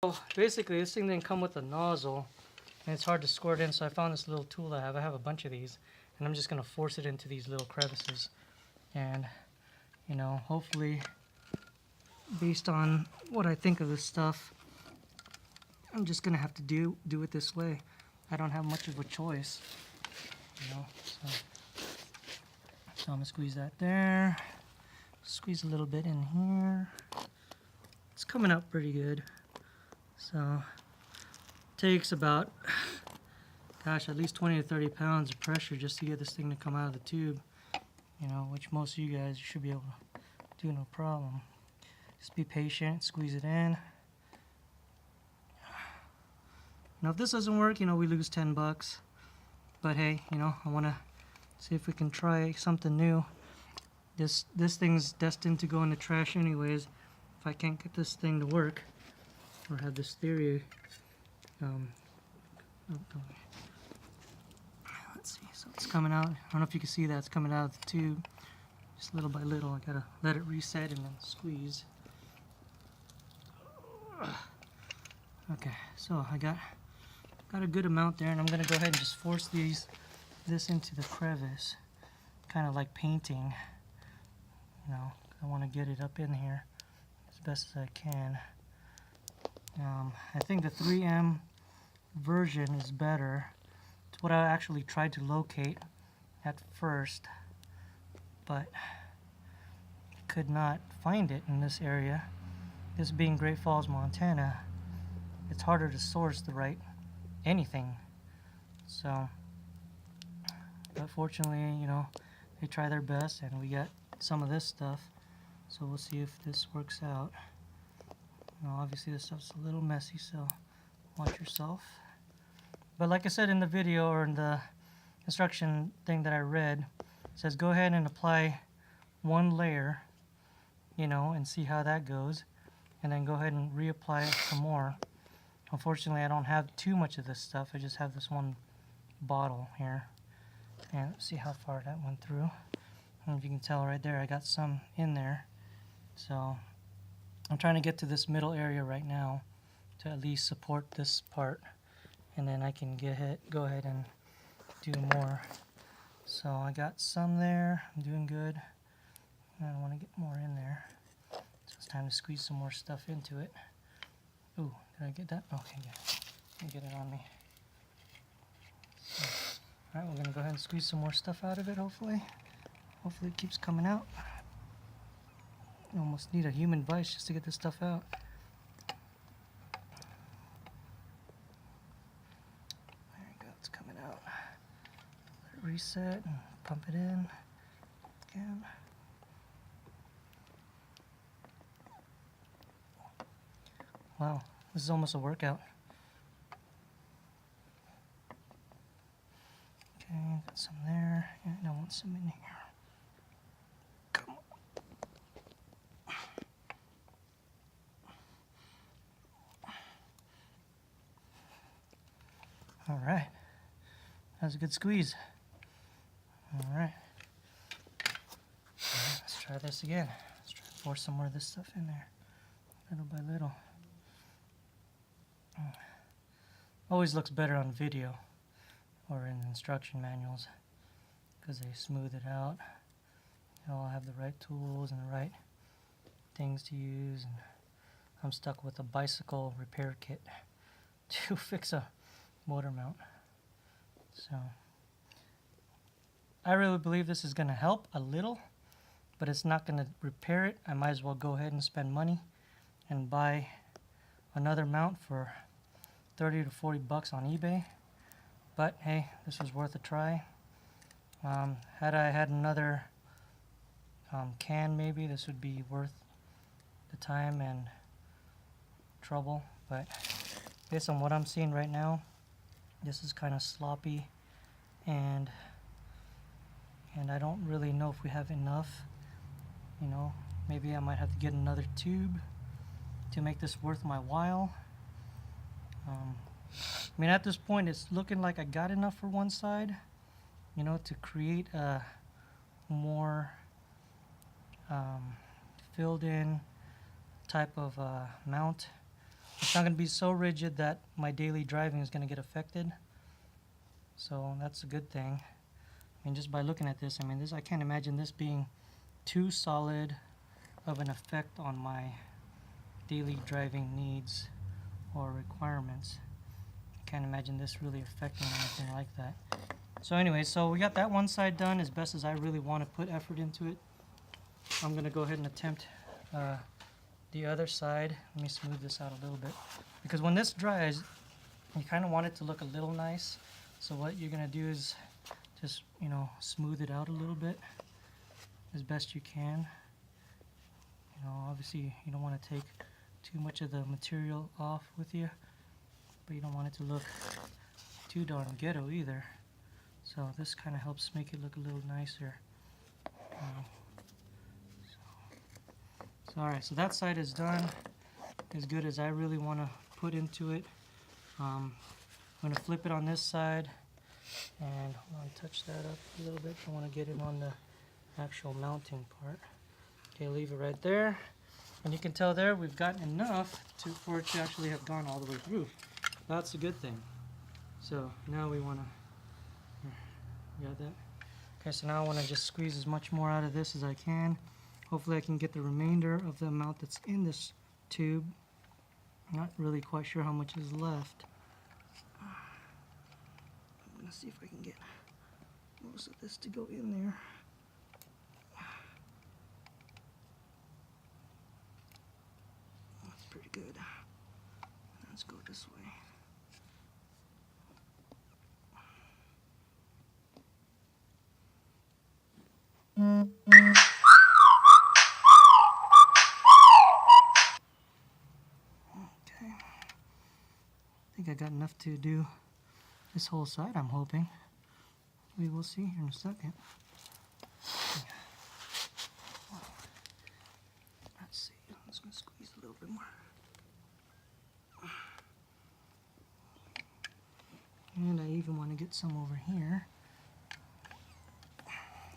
So basically this thing didn't come with a nozzle and it's hard to squirt in, so I found this little tool I have. I have a bunch of these and I'm just going to force it into these little crevices. And, you know, hopefully based on what I think of this stuff, I'm just going to have to do it this way. I don't have much of a choice, you know. So I'm going to squeeze that there. Squeeze a little bit in here. It's coming out pretty good. So takes about, gosh, at least 20 to 30 pounds of pressure just to get this thing to come out of the tube, you know, which most of you guys should be able to do no problem. Just be patient, squeeze it in. Now if this doesn't work, you know, we lose 10 bucks. But hey, you know, I want to see if we can try something new. This thing's destined to go in the trash anyways if I can't get this thing to work, or have this theory. Let's see, so it's coming out. I don't know if you can see that, it's coming out of the tube. Just little by little, I gotta let it reset and then squeeze. Okay, so I got a good amount there, and I'm gonna go ahead and just force this into the crevice, kind of like painting. You know, I want to get it up in here as best as I can. I think the 3M version is better. It's what I actually tried to locate at first, but could not find it in this area. This being Great Falls, Montana, it's harder to source the right anything. So, but fortunately, you know, they try their best, and we got some of this stuff. So we'll see if this works out. You know, obviously this stuff's a little messy, so watch yourself. But like I said in the video, or in the instruction thing that I read, it says go ahead and apply one layer, you know, and see how that goes, and then go ahead and reapply it some more. Unfortunately, I don't have too much of this stuff. I just have this one bottle here, and let's see how far that went through. And if you can tell right there, I got some in there. So I'm trying to get to this middle area right now to at least support this part, and then I can go ahead and do more. So I got some there. I'm doing good. And I want to get more in there. So it's time to squeeze some more stuff into it. Ooh, did I get that? Okay, good. Get it on me. So, all right, we're gonna go ahead and squeeze some more stuff out of it. Hopefully it keeps coming out. You almost need a human vice just to get this stuff out. There you go, it's coming out. Let it reset and pump it in again. Wow, this is almost a workout. Okay, got some there, and I want some in here. Come on. All right, that was a good squeeze. All right, let's try this again. Let's try to force some more of this stuff in there, little by little. Always looks better on video or in instruction manuals because they smooth it out. You all have the right tools and the right things to use, and I'm stuck with a bicycle repair kit to fix a motor mount. So I really believe this is going to help a little, but it's not going to repair it. I might as well go ahead and spend money and buy another mount for 30 to 40 bucks on eBay. But hey, this was worth a try. Had I had another can, maybe this would be worth the time and trouble. But based on what I'm seeing right now, this is kind of sloppy, and I don't really know if we have enough. You know, maybe I might have to get another tube to make this worth my while. I mean, at this point, it's looking like I got enough for one side, you know, to create a more filled in type of mount it's not going to be so rigid that my daily driving is going to get affected. So that's a good thing. I mean, just by looking at this, I mean, I can't imagine this being too solid of an effect on my daily driving needs or requirements. I can't imagine this really affecting anything like that. So anyway, so we got that one side done as best as I really want to put effort into it. I'm going to go ahead and attempt the other side. Let me smooth this out a little bit, because when this dries, you kind of want it to look a little nice. So what you're going to do is just, you know, smooth it out a little bit as best you can. You know, obviously you don't want to take too much of the material off with you, but you don't want it to look too darn ghetto either. So this kind of helps make it look a little nicer. So alright, so that side is done as good as I really want to put into it. I'm going to flip it on this side and touch that up a little bit. I want to get it on the actual mounting part. Okay, leave it right there. And you can tell there we've gotten enough for it to actually have gone all the way through. That's a good thing. So now we want to, got that? Okay, so now I want to just squeeze as much more out of this as I can. Hopefully I can get the remainder of the amount that's in this tube. Not really quite sure how much is left. I'm going to see if I can get most of this to go in there. That's pretty good. Let's go this way. Okay. I think I got enough to do this whole side, I'm hoping. We will see here in a second. Let's see. I'm just going to squeeze a little bit more. And I even want to get some over here.